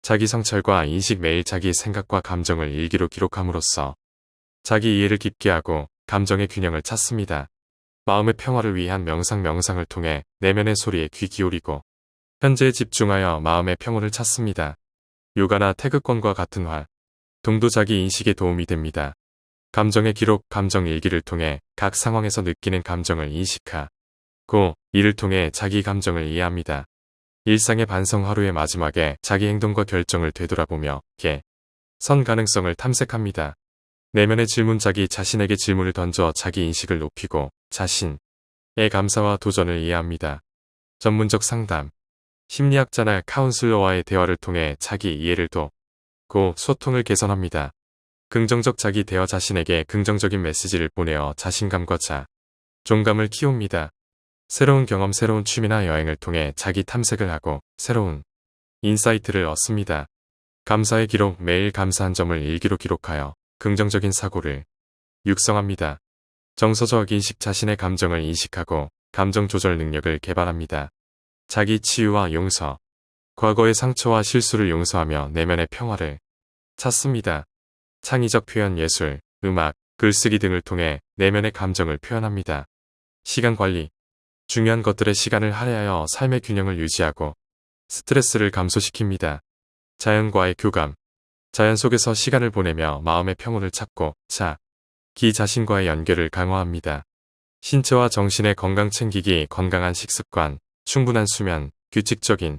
자기 성찰과 인식 매일 자기 생각과 감정을 일기로 기록함으로써 자기 이해를 깊게 하고 감정의 균형을 찾습니다. 마음의 평화를 위한 명상을 통해 내면의 소리에 귀 기울이고 현재에 집중하여 마음의 평온을 찾습니다. 요가나 태극권과 같은 활동도 자기 인식에 도움이 됩니다. 감정의 기록, 감정 일기를 통해 각 상황에서 느끼는 감정을 인식하고 이를 통해 자기 감정을 이해합니다. 일상의 반성 하루의 마지막에 자기 행동과 결정을 되돌아보며 개선 가능성을 탐색합니다. 내면의 질문 자기 자신에게 질문을 던져 자기 인식을 높이고 자신의 감사와 도전을 이해합니다. 전문적 상담 심리학자나 카운슬러와의 대화를 통해 자기 이해를 돕고 소통을 개선합니다. 긍정적 자기 대화 자신에게 긍정적인 메시지를 보내어 자신감과 자존감을 키웁니다. 새로운 경험, 새로운 취미나 여행을 통해 자기 탐색을 하고 새로운 인사이트를 얻습니다. 감사의 기록 매일 감사한 점을 일기로 기록하여 긍정적인 사고를 육성합니다. 정서적 인식 자신의 감정을 인식하고 감정 조절 능력을 개발합니다. 자기 치유와 용서 과거의 상처와 실수를 용서하며 내면의 평화를 찾습니다. 창의적 표현 예술, 음악, 글쓰기 등을 통해 내면의 감정을 표현합니다. 시간 관리 중요한 것들의 시간을 할애하여 삶의 균형을 유지하고 스트레스를 감소시킵니다. 자연과의 교감 자연 속에서 시간을 보내며 마음의 평온을 찾고 자기 자신과의 연결을 강화합니다. 신체와 정신의 건강 챙기기 건강한 식습관, 충분한 수면, 규칙적인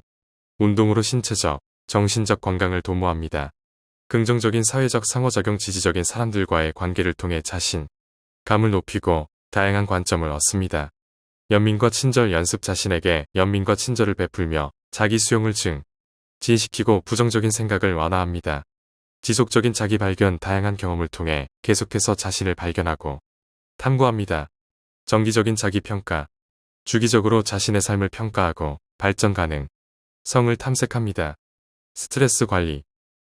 운동으로 신체적, 정신적 건강을 도모합니다. 긍정적인 사회적 상호작용 지지적인 사람들과의 관계를 통해 자신감을 높이고 다양한 관점을 얻습니다. 연민과 친절 연습 자신에게 연민과 친절을 베풀며 자기 수용을 증진시키고 부정적인 생각을 완화합니다. 지속적인 자기 발견 다양한 경험을 통해 계속해서 자신을 발견하고 탐구합니다. 정기적인 자기 평가 주기적으로 자신의 삶을 평가하고 발전 가능성을 탐색합니다. 스트레스 관리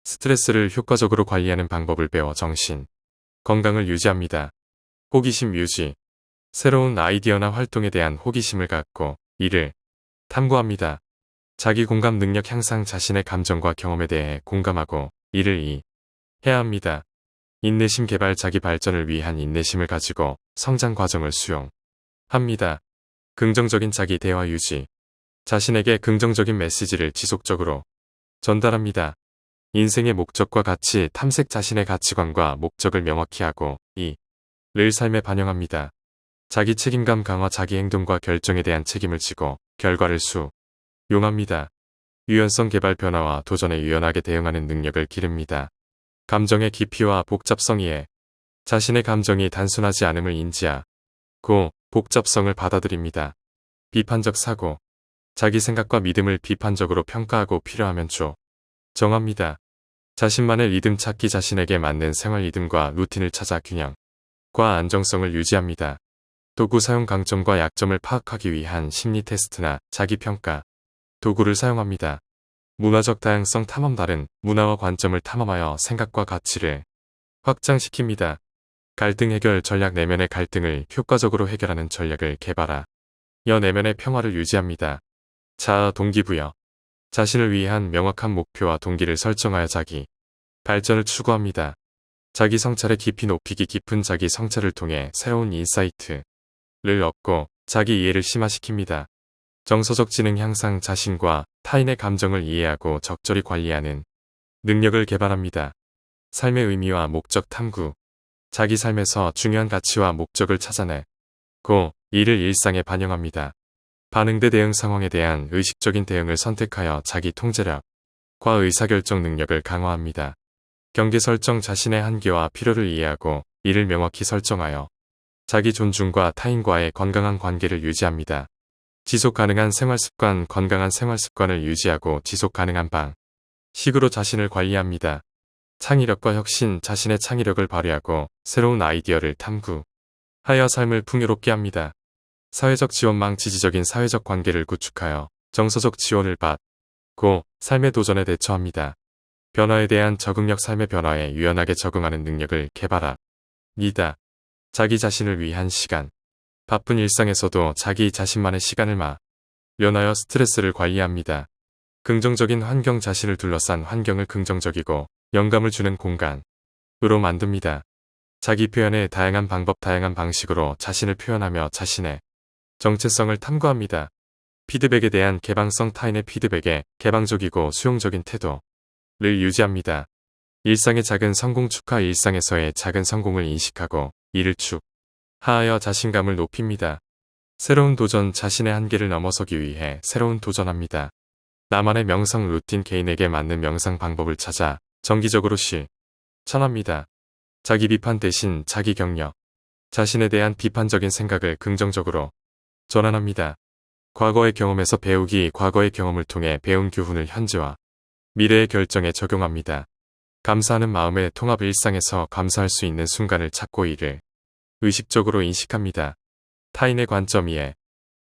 스트레스를 효과적으로 관리하는 방법을 배워 정신 건강을 유지합니다. 호기심 유지 새로운 아이디어나 활동에 대한 호기심을 갖고 이를 탐구합니다. 자기 공감 능력 향상 자신의 감정과 경험에 대해 공감하고 이를 이해해야 합니다. 인내심 개발 자기 발전을 위한 인내심을 가지고 성장 과정을 수용합니다. 긍정적인 자기 대화 유지 자신에게 긍정적인 메시지를 지속적으로 전달합니다. 인생의 목적과 가치 탐색 자신의 가치관과 목적을 명확히 하고 이를 삶에 반영합니다. 자기 책임감 강화 자기 행동과 결정에 대한 책임을 지고 결과를 수용합니다. 유연성 개발 변화와 도전에 유연하게 대응하는 능력을 기릅니다. 감정의 깊이와 복잡성 이해 자신의 감정이 단순하지 않음을 인지하고 복잡성을 받아들입니다. 비판적 사고 자기 생각과 믿음을 비판적으로 평가하고 필요하면 정합니다. 자신만의 리듬 찾기 자신에게 맞는 생활 리듬과 루틴을 찾아 균형과 안정성을 유지합니다. 도구 사용 강점과 약점을 파악하기 위한 심리 테스트나 자기평가 도구를 사용합니다. 문화적 다양성 탐험 다른 문화와 관점을 탐험하여 생각과 가치를 확장시킵니다. 갈등 해결 전략 내면의 갈등을 효과적으로 해결하는 전략을 개발하여 내면의 평화를 유지합니다. 자아 동기부여 자신을 위한 명확한 목표와 동기를 설정하여 자기 발전을 추구합니다. 자기 성찰의 깊이 높이기 깊은 자기 성찰을 통해 새로운 인사이트를 얻고 자기 이해를 심화시킵니다. 정서적 지능 향상 자신과 타인의 감정을 이해하고 적절히 관리하는 능력을 개발합니다. 삶의 의미와 목적 탐구 자기 삶에서 중요한 가치와 목적을 찾아내고 이를 일상에 반영합니다. 반응대 대응 상황에 대한 의식적인 대응을 선택하여 자기 통제력과 의사결정 능력을 강화합니다. 경계 설정 자신의 한계와 필요를 이해하고 이를 명확히 설정하여 자기 존중과 타인과의 건강한 관계를 유지합니다. 지속 가능한 생활습관 건강한 생활습관을 유지하고 지속 가능한 방식으로 자신을 관리합니다. 창의력과 혁신 자신의 창의력을 발휘하고 새로운 아이디어를 탐구하여 삶을 풍요롭게 합니다. 사회적 지원망 지지적인 사회적 관계를 구축하여 정서적 지원을 받고 삶의 도전에 대처합니다. 변화에 대한 적응력 삶의 변화에 유연하게 적응하는 능력을 개발합니다. 자기 자신을 위한 시간 바쁜 일상에서도 자기 자신만의 시간을 마련하여 스트레스를 관리합니다. 긍정적인 환경 자신을 둘러싼 환경을 긍정적이고 영감을 주는 공간으로 만듭니다. 자기 표현의 다양한 방법 다양한 방식으로 자신을 표현하며 자신의 정체성을 탐구합니다. 피드백에 대한 개방성 타인의 피드백에 개방적이고 수용적인 태도를 유지합니다. 일상의 작은 성공 축하 일상에서의 작은 성공을 인식하고 이를 축하하여 자신감을 높입니다. 새로운 도전 자신의 한계를 넘어서기 위해 새로운 도전합니다. 나만의 명상 루틴 개인에게 맞는 명상 방법을 찾아 정기적으로 실천합니다. 자기 비판 대신 자기 격려. 자신에 대한 비판적인 생각을 긍정적으로 전환합니다. 과거의 경험에서 배우기 과거의 경험을 통해 배운 교훈을 현재와 미래의 결정에 적용합니다. 감사하는 마음의 통합 일상에서 감사할 수 있는 순간을 찾고 이를 의식적으로 인식합니다. 타인의 관점 이해.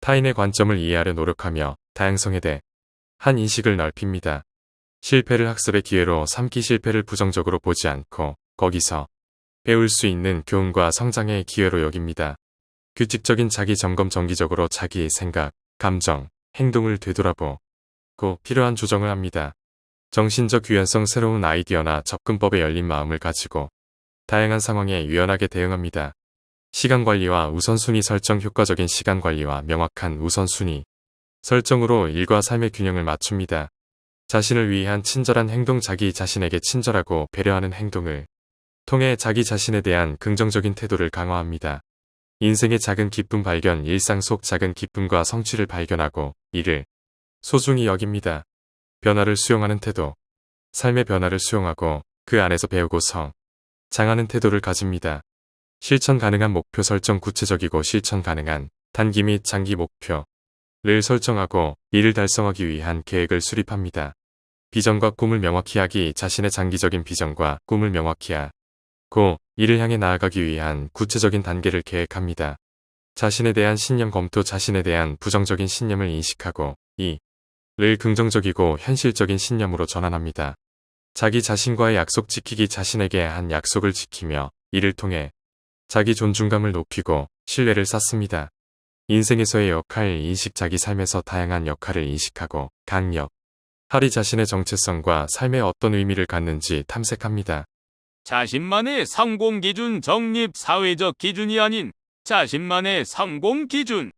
타인의 관점을 이해하려 노력하며 다양성에 대한 인식을 넓힙니다. 실패를 학습의 기회로 삼기 실패를 부정적으로 보지 않고 거기서 배울 수 있는 교훈과 성장의 기회로 여깁니다. 규칙적인 자기 점검 정기적으로 자기의 생각, 감정, 행동을 되돌아보고 필요한 조정을 합니다. 정신적 유연성 새로운 아이디어나 접근법에 열린 마음을 가지고 다양한 상황에 유연하게 대응합니다. 시간관리와 우선순위 설정 효과적인 시간관리와 명확한 우선순위 설정으로 일과 삶의 균형을 맞춥니다. 자신을 위한 친절한 행동 자기 자신에게 친절하고 배려하는 행동을 통해 자기 자신에 대한 긍정적인 태도를 강화합니다. 인생의 작은 기쁨 발견 일상 속 작은 기쁨과 성취를 발견하고 이를 소중히 여깁니다. 변화를 수용하는 태도. 삶의 변화를 수용하고 그 안에서 배우고 성장하는 태도를 가집니다. 실천 가능한 목표 설정 구체적이고 실천 가능한 단기 및 장기 목표를 설정하고 이를 달성하기 위한 계획을 수립합니다. 비전과 꿈을 명확히 하기 자신의 장기적인 비전과 꿈을 명확히 하고 이를 향해 나아가기 위한 구체적인 단계를 계획합니다. 자신에 대한 신념 검토 자신에 대한 부정적인 신념을 인식하고 이를 긍정적이고 현실적인 신념으로 전환합니다. 자기 자신과의 약속 지키기 자신에게 한 약속을 지키며 이를 통해 자기 존중감을 높이고 신뢰를 쌓습니다. 인생에서의 역할 인식 자기 삶에서 다양한 역할을 인식하고 강력하리 자신의 정체성과 삶에 어떤 의미를 갖는지 탐색합니다. 자신만의 성공 기준 정립 사회적 기준이 아닌 자신만의 성공 기준을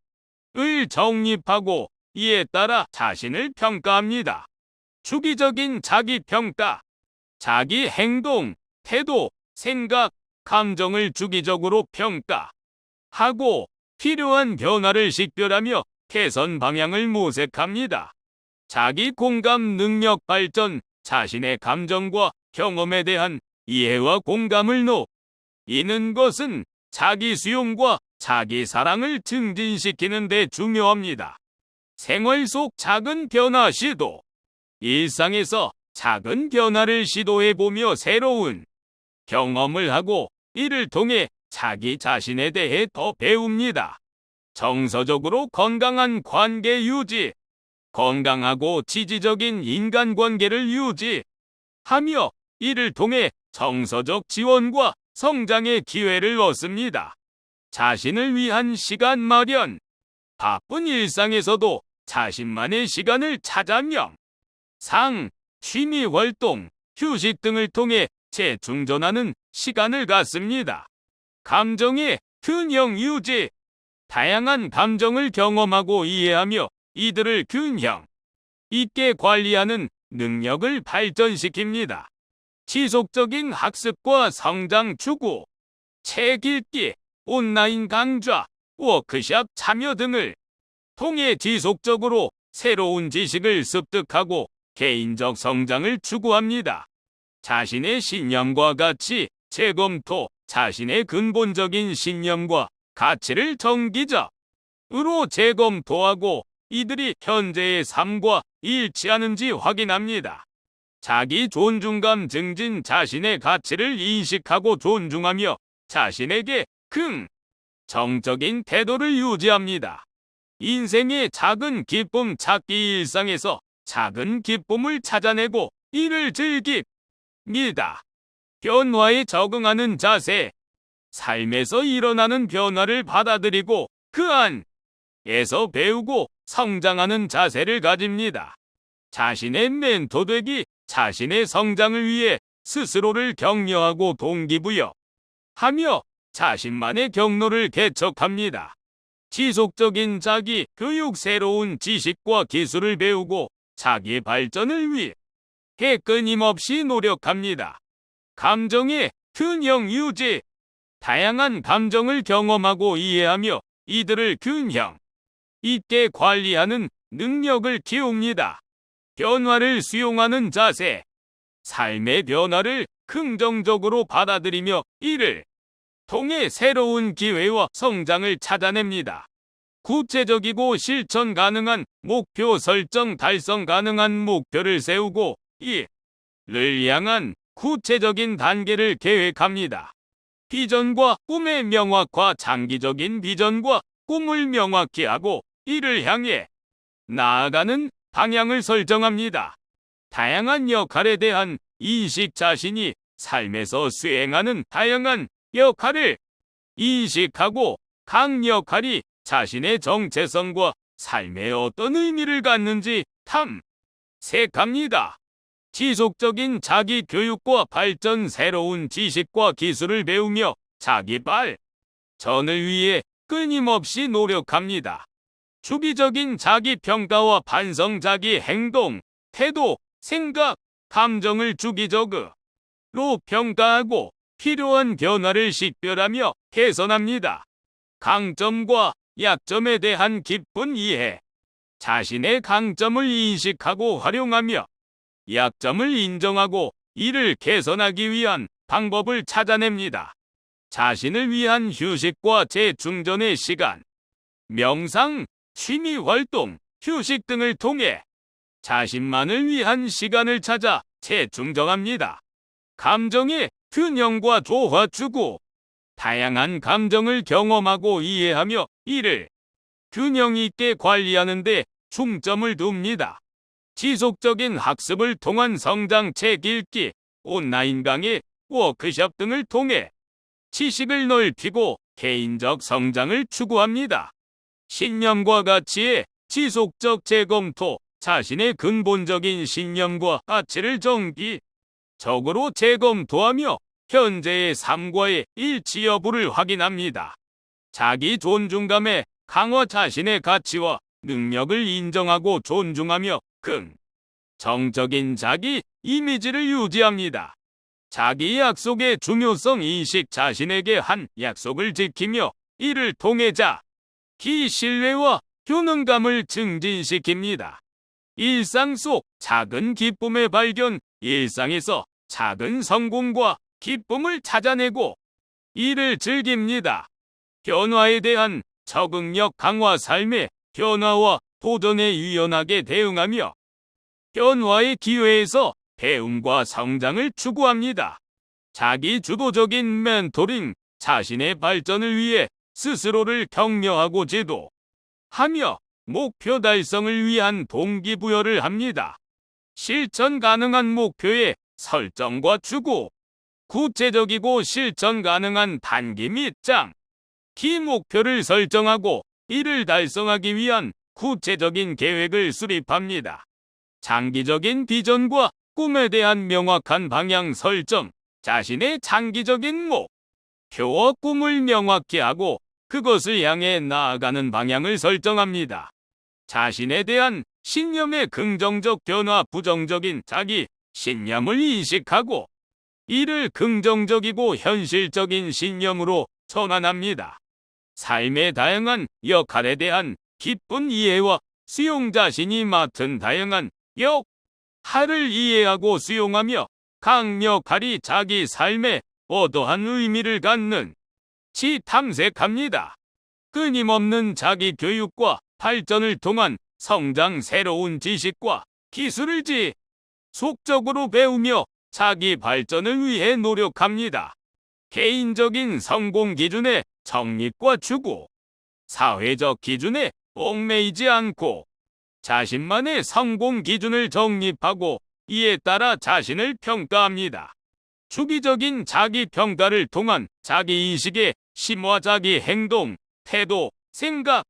정립하고 이에 따라 자신을 평가합니다. 주기적인 자기 평가, 자기 행동, 태도, 생각, 감정을 주기적으로 평가하고 필요한 변화를 식별하며 개선 방향을 모색합니다. 자기 공감 능력 발전, 자신의 감정과 경험에 대한 이해와 공감을 높이는 것은 자기 수용과 자기 사랑을 증진시키는 데 중요합니다. 생활 속 작은 변화 시도. 일상에서 작은 변화를 시도해보며 새로운 경험을 하고 이를 통해 자기 자신에 대해 더 배웁니다. 정서적으로 건강한 관계 유지. 건강하고 지지적인 인간관계를 유지하며 이를 통해 정서적 지원과 성장의 기회를 얻습니다. 자신을 위한 시간 마련. 바쁜 일상에서도 자신만의 시간을 찾아 명상, 취미 활동, 휴식 등을 통해 재충전하는 시간을 갖습니다. 감정의 균형 유지. 다양한 감정을 경험하고 이해하며 이들을 균형 있게 관리하는 능력을 발전시킵니다. 지속적인 학습과 성장 추구, 책 읽기, 온라인 강좌, 워크숍 참여 등을 통해 지속적으로 새로운 지식을 습득하고 개인적 성장을 추구합니다. 자신의 신념과 가치 재검토, 자신의 근본적인 신념과 가치를 정기적으로 재검토하고 이들이 현재의 삶과 일치하는지 확인합니다. 자기 존중감 증진 자신의 가치를 인식하고 존중하며 자신에게 긍정적인 태도를 유지합니다. 인생의 작은 기쁨 찾기 일상에서 작은 기쁨을 찾아내고 이를 즐깁니다. 변화에 적응하는 자세. 삶에서 일어나는 변화를 받아들이고 그 안에서 배우고 성장하는 자세를 가집니다. 자신의 멘토 되기, 자신의 성장을 위해 스스로를 격려하고 동기부여하며 자신만의 경로를 개척합니다. 지속적인 자기 교육, 새로운 지식과 기술을 배우고 자기 발전을 위해 끊임없이 노력합니다. 감정의 균형 유지. 다양한 감정을 경험하고 이해하며 이들을 균형 있게 관리하는 능력을 키웁니다. 변화를 수용하는 자세. 삶의 변화를 긍정적으로 받아들이며 이를 통해 새로운 기회와 성장을 찾아냅니다. 구체적이고 실천 가능한 목표 설정. 달성 가능한 목표를 세우고 이를 향한 구체적인 단계를 계획합니다. 비전과 꿈의 명확화. 장기적인 비전과 꿈을 명확히 하고 이를 향해 나아가는 방향을 설정합니다. 다양한 역할에 대한 인식. 자신이 삶에서 수행하는 다양한 역할을 인식하고 각 역할이 자신의 정체성과 삶에 어떤 의미를 갖는지 탐색합니다. 지속적인 자기 교육과 발전. 새로운 지식과 기술을 배우며 자기 발전을 위해 끊임없이 노력합니다. 주기적인 자기 평가와 반성. 자기 행동, 태도, 생각, 감정을 주기적으로 평가하고 필요한 변화를 식별하며 개선합니다. 강점과 약점에 대한 깊은 이해. 자신의 강점을 인식하고 활용하며 약점을 인정하고 이를 개선하기 위한 방법을 찾아냅니다. 자신을 위한 휴식과 재충전의 시간. 명상, 취미 활동, 휴식 등을 통해 자신만을 위한 시간을 찾아 재충전합니다. 감정의 균형과 조화. 추구. 다양한 감정을 경험하고 이해하며 이를 균형 있게 관리하는 데 중점을 둡니다. 지속적인 학습을 통한 성장. 책 읽기, 온라인 강의, 워크숍 등을 통해 지식을 넓히고 개인적 성장을 추구합니다. 신념과 가치의 지속적 재검토. 자신의 근본적인 신념과 가치를 정기적으로 재검토하며 현재의 삶과의 일치 여부를 확인합니다. 자기 존중감의 강화. 자신의 가치와 능력을 인정하고 존중하며 긍정적인 자기 이미지를 유지합니다. 자기 약속의 중요성 인식. 자신에게 한 약속을 지키며 이를 통해 자기 신뢰와 효능감을 증진시킵니다. 일상 속 작은 기쁨의 발견. 일상에서 작은 성공과 기쁨을 찾아내고 이를 즐깁니다. 변화에 대한 적응력 강화. 삶의 변화와 도전에 유연하게 대응하며 변화의 기회에서 배움과 성장을 추구합니다. 자기 주도적인 멘토링. 자신의 발전을 위해 스스로를 격려하고 지도하며 목표 달성을 위한 동기부여를 합니다. 실천 가능한 목표의 설정과 추구. 구체적이고 실천 가능한 단기 및 장기 목표를 설정하고 이를 달성하기 위한 구체적인 계획을 수립합니다. 장기적인 비전과 꿈에 대한 명확한 방향 설정. 자신의 장기적인 목표와 꿈을 명확히 하고 그것을 향해 나아가는 방향을 설정합니다. 자신에 대한 신념의 긍정적 변화. 부정적인 자기 신념을 인식하고 이를 긍정적이고 현실적인 신념으로 전환합니다. 삶의 다양한 역할에 대한 깊은 이해와 수용. 자신이 맡은 다양한 역할을 이해하고 수용하며 각 역할이 자기 삶에 어떠한 의미를 갖는지 탐색합니다. 끊임없는 자기 교육과 발전을 통한 성장. 새로운 지식과 기술을 지속적으로 배우며 자기 발전을 위해 노력합니다. 개인적인 성공 기준의 정립과 추구. 사회적 기준에 얽매이지 않고 자신만의 성공 기준을 정립하고 이에 따라 자신을 평가합니다. 주기적인 자기 평가를 통한 자기 인식의 심화. 자기 행동, 태도, 생각,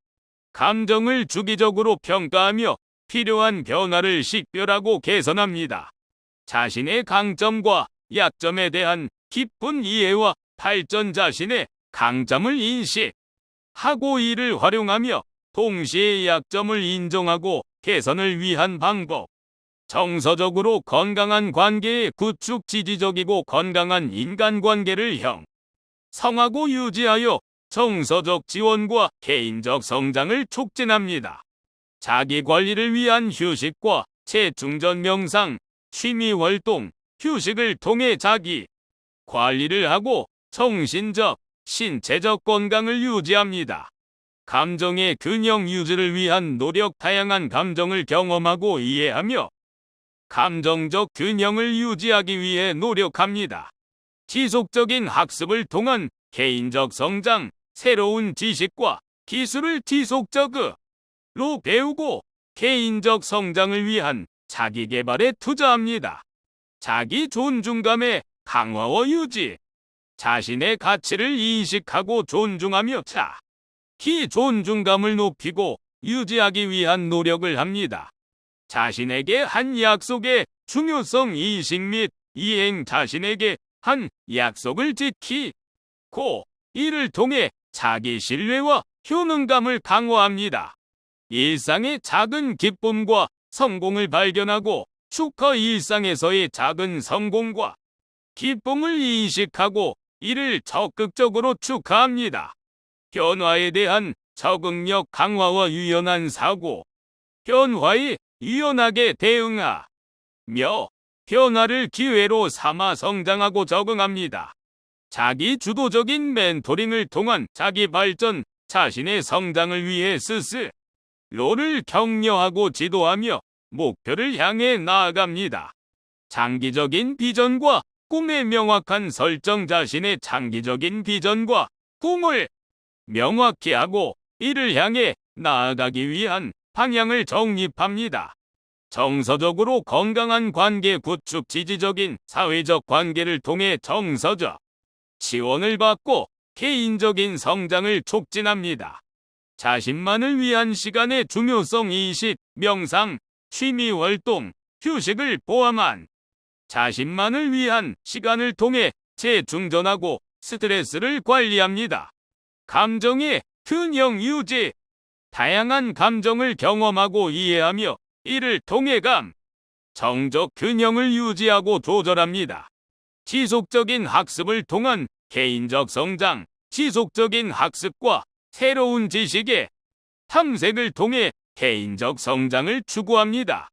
감정을 주기적으로 평가하며 필요한 변화를 식별하고 개선합니다. 자신의 강점과 약점에 대한 깊은 이해와 발전, 자신의 강점을 인식하고 이를 활용하며 동시에 약점을 인정하고 개선을 위한 방법. 정서적으로 건강한 관계의 구축, 지지적이고 건강한 인간관계를 형성하고 유지하여 정서적 지원과 개인적 성장을 촉진합니다. 자기관리를 위한 휴식과 재충전, 명상, 취미활동, 휴식을 통해 자기 관리를 하고 정신적, 신체적 건강을 유지합니다. 감정의 균형 유지를 위한 노력, 다양한 감정을 경험하고 이해하며 감정적 균형을 유지하기 위해 노력합니다. 지속적인 학습을 통한 개인적 성장, 새로운 지식과 기술을 지속적으로 배우고 개인적 성장을 위한 자기 개발에 투자합니다. 자기 존중감의 강화와 유지. 자신의 가치를 인식하고 존중하며 자기 존중감을 높이고 유지하기 위한 노력을 합니다. 자신에게 한 약속의 중요성 인식 및 이행. 자신에게 한 약속을 지키고 이를 통해 자기 신뢰와 효능감을 강화합니다. 일상의 작은 기쁨과 성공을 발견하고 축하. 일상에서의 작은 성공과 기쁨을 인식하고 이를 적극적으로 축하합니다. 변화에 대한 적응력 강화와 유연한 사고. 변화에 유연하게 대응하며 변화를 기회로 삼아 성장하고 적응합니다. 자기 주도적인 멘토링을 통한 자기 발전, 자신의 성장을 위해 스스로를 격려하고 지도하며 목표를 향해 나아갑니다. 장기적인 비전과 꿈의 명확한 설정. 자신의 장기적인 비전과 꿈을 명확히 하고 이를 향해 나아가기 위한 방향을 정립합니다. 정서적으로 건강한 관계 구축. 지지적인 사회적 관계를 통해 정서적 지원을 받고 개인적인 성장을 촉진합니다. 자신만을 위한 시간의 중요성 인식, 명상, 취미활동, 휴식을 포함한 자신만을 위한 시간을 통해 재충전하고 스트레스를 관리합니다. 감정의 균형 유지. 다양한 감정을 경험하고 이해하며 이를 통해 감정적 균형을 유지하고 조절합니다. 지속적인 학습을 통한 개인적 성장. 지속적인 학습과 새로운 지식의 탐색을 통해 개인적 성장을 추구합니다.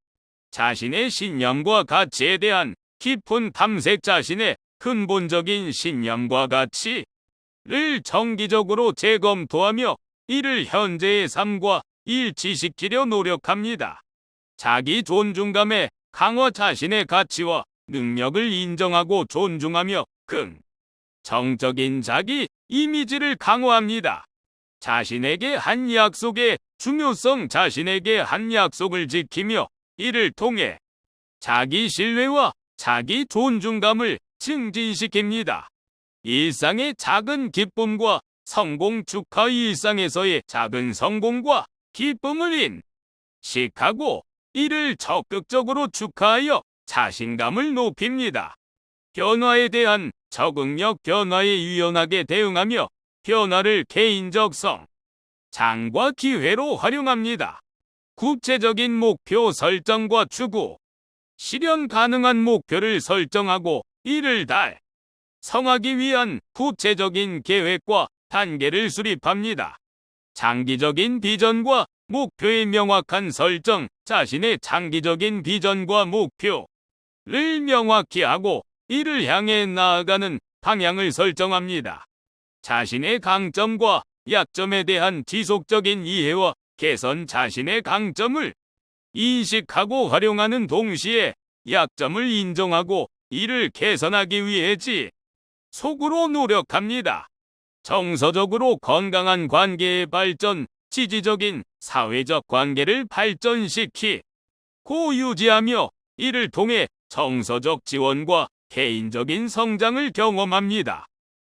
자신의 신념과 가치에 대한 깊은 탐색. 자신의 근본적인 신념과 가치를 정기적으로 재검토하며 이를 현재의 삶과 일치시키려 노력합니다. 자기 존중감의 강화. 자신의 가치와 능력을 인정하고 존중하며 긍정적인 자기 이미지를 강화합니다. 자신에게 한 약속의 중요성. 자신에게 한 약속을 지키며 이를 통해 자기 신뢰와 자기 존중감을 증진시킵니다. 일상의 작은 기쁨과 성공 축하. 일상에서의 작은 성공과 기쁨을 인식하고 이를 적극적으로 축하하여 자신감을 높입니다. 변화에 대한 적응력. 변화에 유연하게 대응하며 변화를 개인적 성장과 기회로 활용합니다. 구체적인 목표 설정과 추구. 실현 가능한 목표를 설정하고 이를 달성하기 위한 구체적인 계획과 단계를 수립합니다. 장기적인 비전과 목표의 명확한 설정. 자신의 장기적인 비전과 목표를 명확히 하고 이를 향해 나아가는 방향을 설정합니다. 자신의 강점과 약점에 대한 지속적인 이해와 개선. 자신의 강점을 인식하고 활용하는 동시에 약점을 인정하고 이를 개선하기 위해 지속으로 노력합니다. 정서적으로 건강한 관계의 발전. 지지적인 사회적 관계를 발전시키고 유지하며 이를 통해 정서적 지원과 개인적인 성장을 경험합니다.